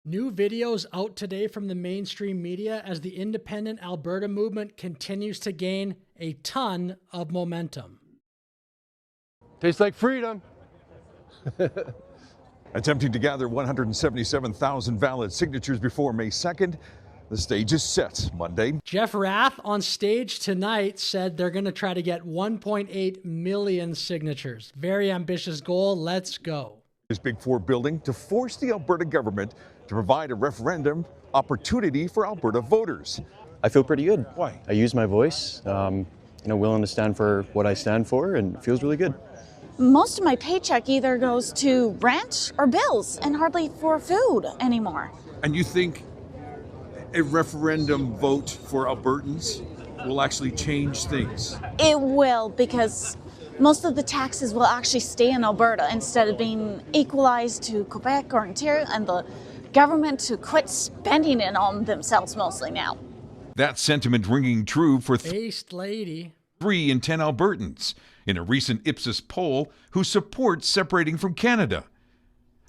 New videos out today from the mainstream media as the independent Alberta movement continues to gain a ton of momentum. Tastes like freedom. Attempting to gather 177,000 valid signatures before May 2nd, the stage is set Monday. Jeff Rath on stage tonight said they're going to try to get 1.8 million signatures. Very ambitious goal. Let's go. This Big Four building to force the Alberta government to provide a referendum opportunity for Alberta voters. I feel pretty good. Why? I use my voice, willing to stand for what I stand for, and it feels really good. Most of my paycheck either goes to rent or bills and hardly for food anymore. And you think a referendum vote for Albertans will actually change things? It will, because most of the taxes will actually stay in Alberta instead of being equalized to Quebec or Ontario, and the government to quit spending it on themselves mostly now. That sentiment ringing true for Based lady. 3 in 10 Albertans in a recent Ipsos poll who support separating from Canada.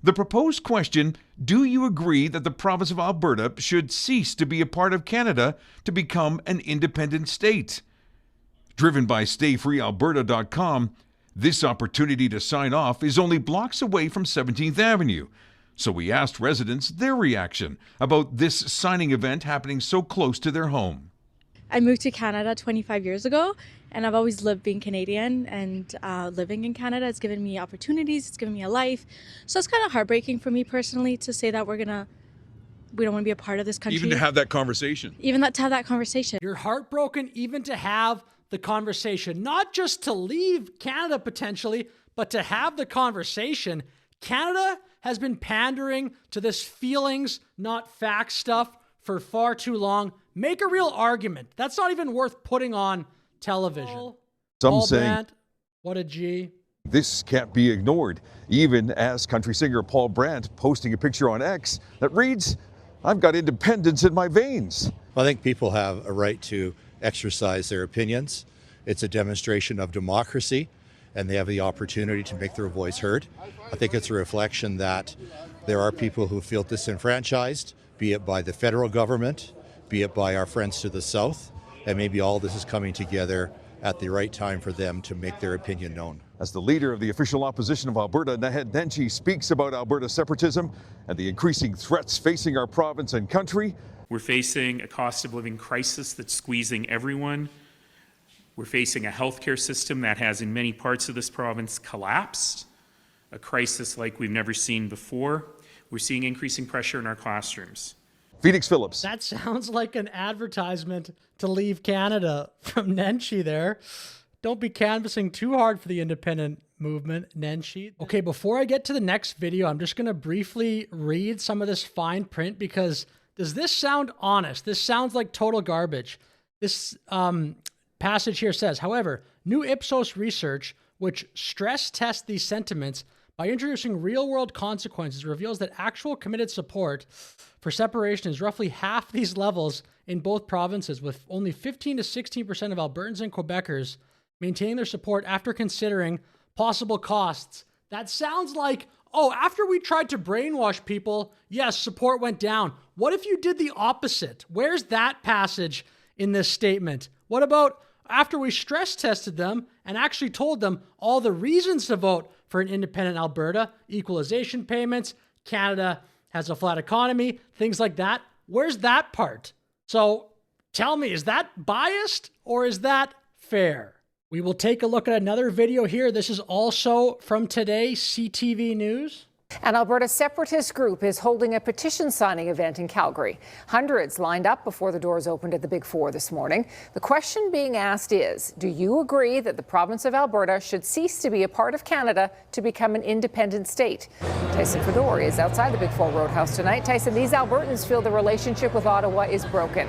The proposed question, do you agree that the province of Alberta should cease to be a part of Canada to become an independent state? Driven by StayFreeAlberta.com, this opportunity to sign off is only blocks away from 17th Avenue. So we asked residents their reaction about this signing event happening so close to their home. I moved to Canada 25 years ago, and I've always lived being Canadian, and living in Canada has given me opportunities, it's given me a life. So it's kind of heartbreaking for me personally to say that we don't want to be a part of this country. Even to have that conversation. To have that conversation. You're heartbroken even to have the conversation, not just to leave Canada potentially, but to have the conversation. Canada has been pandering to this feelings, not facts stuff for far too long. Make a real argument. That's not even worth putting on television. Some Paul saying Brandt, what a G. this can't be ignored, even as country singer Paul Brandt posting a picture on X that reads, "I've got independence in my veins." I think people have a right to exercise their opinions. It's a demonstration of democracy, and they have the opportunity to make their voice heard. I think it's a reflection that there are people who feel disenfranchised, be it by the federal government, be it by our friends to the south, and maybe all this is coming together at the right time for them to make their opinion known. As the leader of the official opposition of Alberta, Naheed Nenshi, speaks about Alberta separatism and the increasing threats facing our province and country. We're facing a cost of living crisis that's squeezing everyone. We're facing a healthcare system that has, in many parts of this province, collapsed, a crisis like we've never seen before. We're seeing increasing pressure in our classrooms. Phoenix Phillips. That sounds like an advertisement to leave Canada from Nenshi there. Don't be canvassing too hard for the independent movement, Nenshi. Okay, before I get to the next video, I'm just going to briefly read some of this fine print, because does this sound honest? This sounds like total garbage. This passage here says, however, new Ipsos research, which stress tests these sentiments by introducing real-world consequences, reveals that actual committed support for separation is roughly half these levels in both provinces, with only 15 to 16% of Albertans and Quebecers maintaining their support after considering possible costs. That sounds like, oh, after we tried to brainwash people, yes, support went down. What if you did the opposite? Where's that passage in this statement? What about after we stress tested them and actually told them all the reasons to vote for an independent Alberta, equalization payments, Canada has a flat economy, things like that? Where's that part? So tell me, is that biased or is that fair? We will take a look at another video here. This is also from today, CTV News. An Alberta separatist group is holding a petition signing event in Calgary. Hundreds lined up before the doors opened at the Big Four this morning. The question being asked is, do you agree that the province of Alberta should cease to be a part of Canada to become an independent state? Tyson Fedor is outside the Big Four Roadhouse tonight. Tyson, these Albertans feel the relationship with Ottawa is broken.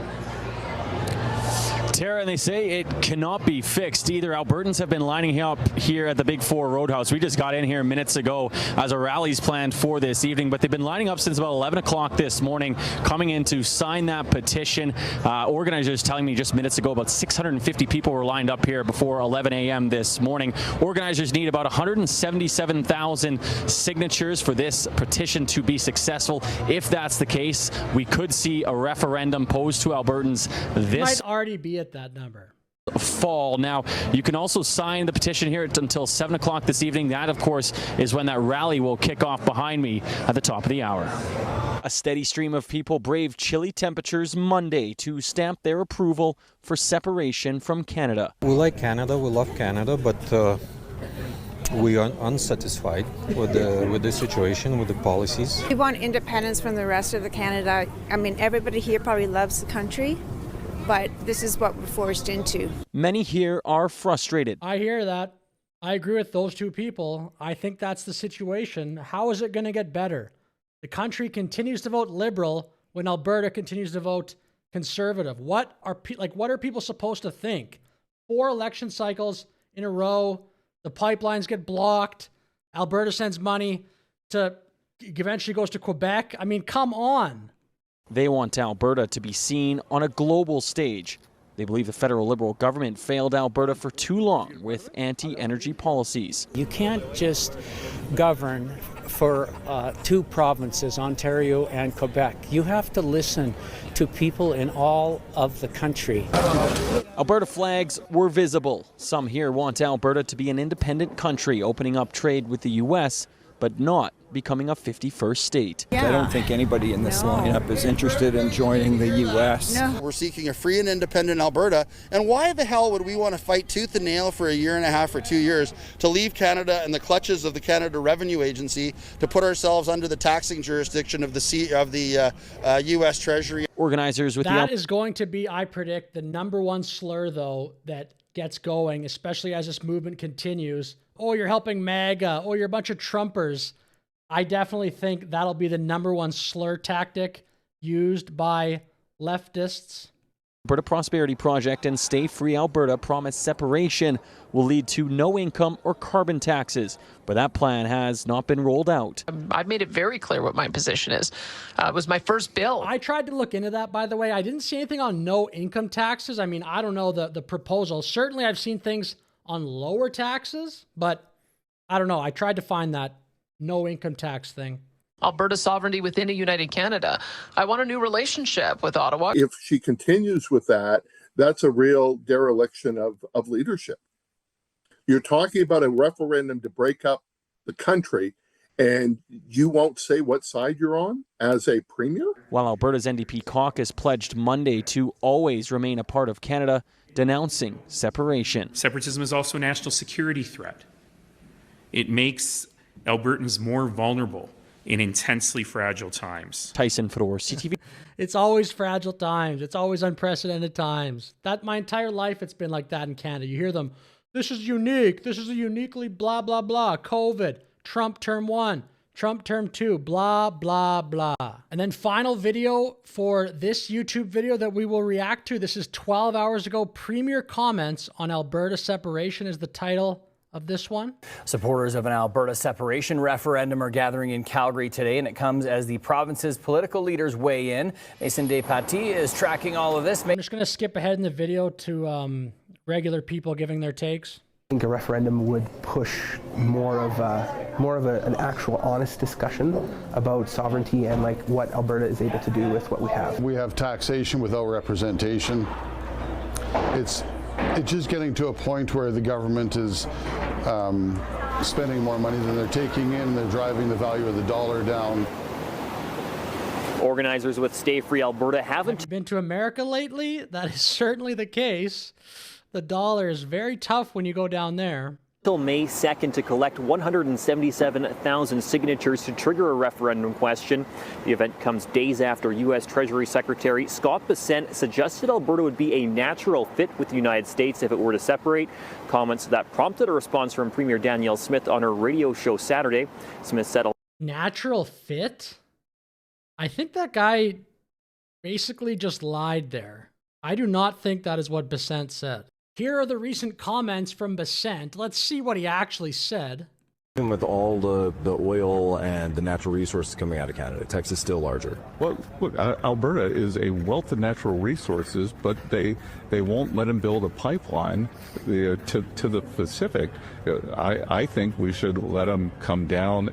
Tara, and they say it cannot be fixed either. Albertans have been lining up here at the Big Four Roadhouse. We just got in here minutes ago as a rally's planned for this evening, but they've been lining up since about 11 o'clock this morning, coming in to sign that petition. Organizers telling me just minutes ago about 650 people were lined up here before 11 a.m. this morning. Organizers need about 177,000 signatures for this petition to be successful. If that's the case, we could see a referendum posed to Albertans this might already be at that number. Fall. Now, you can also sign the petition here until 7 o'clock this evening. That, of course, is when that rally will kick off behind me at the top of the hour. A steady stream of people braved chilly temperatures Monday to stamp their approval for separation from Canada. We like Canada, we love Canada, but we are unsatisfied with the situation, with the policies. We want independence from the rest of the Canada. I mean, everybody here probably loves the country, but this is what we're forced into. Many here are frustrated. I hear that. I agree with those two people. I think that's the situation. How is it going to get better? The country continues to vote Liberal when Alberta continues to vote Conservative. What are people supposed to think? 4 election cycles in a row, the pipelines get blocked, Alberta sends money to eventually goes to Quebec. I mean, come on. They want Alberta to be seen on a global stage. They believe the federal Liberal government failed Alberta for too long with anti-energy policies. You can't just govern for 2 provinces, Ontario and Quebec. You have to listen to people in all of the country. Alberta flags were visible. Some here want Alberta to be an independent country, opening up trade with the U.S., but not becoming a 51st state. Yeah. I don't think anybody in this lineup is interested in joining the U.S. No. We're seeking a free and independent Alberta, and why the hell would we want to fight tooth and nail for a year and a half or 2 years to leave Canada in the clutches of the Canada Revenue Agency to put ourselves under the taxing jurisdiction of the U.S. Treasury? Organizers with that is going to be, I predict, the #1 slur, though, that gets going, especially as this movement continues. Oh, you're helping MAGA. Oh, you're a bunch of Trumpers. I definitely think that'll be the #1 slur tactic used by leftists. Alberta Prosperity Project and Stay Free Alberta promise separation will lead to no income or carbon taxes, but that plan has not been rolled out. I've made it very clear what my position is. It was my first bill. I tried to look into that, by the way. I didn't see anything on no income taxes. I mean, I don't know the proposal. Certainly, I've seen things on lower taxes, but I don't know. I tried to find that no income tax thing. Alberta sovereignty within a united Canada. I want a new relationship with Ottawa. If she continues with that, that's a real dereliction of leadership. You're talking about a referendum to break up the country, and you won't say what side you're on as a premier? While Alberta's NDP caucus pledged Monday to always remain a part of Canada, denouncing separation. Separatism is also a national security threat. It makes Albertans more vulnerable in intensely fragile times. Tyson Fedor, CTV. It's always fragile times. It's always unprecedented times. That my entire life, it's been like that in Canada. You hear them, this is unique. This is a uniquely blah, blah, blah. COVID, Trump term 1, Trump term 2, blah, blah, blah. And then final video for this YouTube video that we will react to. This is 12 hours ago. Premier comments on Alberta separation is the title of this one. Supporters of an Alberta separation referendum are gathering in Calgary today, and it comes as the province's political leaders weigh in. Mason Despatie is tracking all of this. I'm just going to skip ahead in the video to regular people giving their takes. I think a referendum would push more of an actual honest discussion about sovereignty and like what Alberta is able to do with what we have. We have taxation without representation. It's just getting to a point where the government is spending more money than they're taking in. They're driving the value of the dollar down. Organizers with Stay Free Alberta haven't been to America lately. That is certainly the case. The dollar is very tough when you go down there. Till May 2nd to collect 177,000 signatures to trigger a referendum question. The event comes days after U.S. Treasury Secretary Scott Bessent suggested Alberta would be a natural fit with the United States if it were to separate. Comments that prompted a response from Premier Danielle Smith on her radio show Saturday. Smith said, natural fit? I think that guy basically just lied there. I do not think that is what Besant said. Here are the recent comments from Besant. Let's see what he actually said. Even with all the oil and the natural resources coming out of Canada, Texas is still larger. Well, look, Alberta is a wealth of natural resources, but they won't let them build a pipeline to the Pacific. I think we should let them come down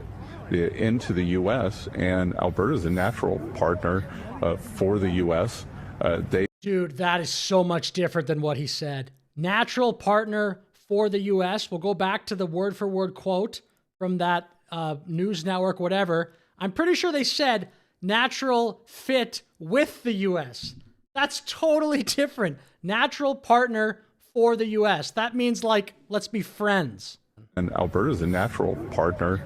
into the U.S., and Alberta is a natural partner for the U.S. Dude, that is so much different than what he said. Natural partner for the U.S. We'll go back to the word-for-word quote from that news network, whatever. I'm pretty sure they said natural fit with the U.S. That's totally different. Natural partner for the U.S. That means, like, let's be friends. And Alberta is a natural partner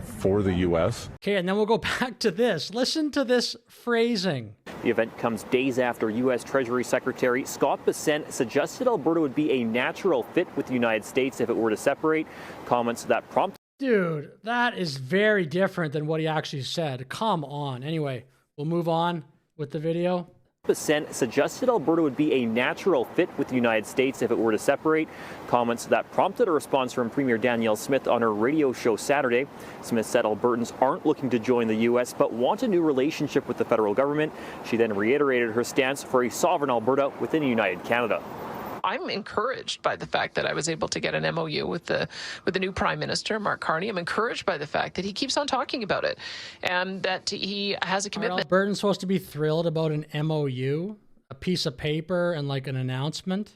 for the U.S. Okay, and then we'll go back to this. Listen to this phrasing. The event comes days after U.S. Treasury Secretary Scott Bessent suggested Alberta would be a natural fit with the United States if it were to separate. Comments that prompted. Dude, that is very different than what he actually said. Come on. Anyway, we'll move on with the video. Bessent suggested Alberta would be a natural fit with the United States if it were to separate. Comments that prompted a response from Premier Danielle Smith on her radio show Saturday. Smith said Albertans aren't looking to join the U.S. but want a new relationship with the federal government. She then reiterated her stance for a sovereign Alberta within a united Canada. I'm encouraged by the fact that I was able to get an MOU with the new Prime Minister, Mark Carney. I'm encouraged by the fact that he keeps on talking about it and that he has a commitment. Are Albertans supposed to be thrilled about an MOU, a piece of paper, and like an announcement?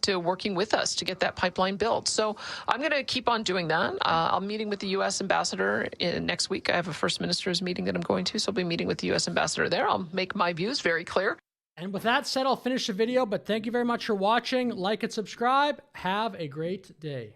To working with us to get that pipeline built. So I'm going to keep on doing that. I'm meeting with the U.S. ambassador next week. I have a First Minister's meeting that I'm going to, so I'll be meeting with the U.S. ambassador there. I'll make my views very clear. And with that said, I'll finish the video, but thank you very much for watching. Like and subscribe. Have a great day.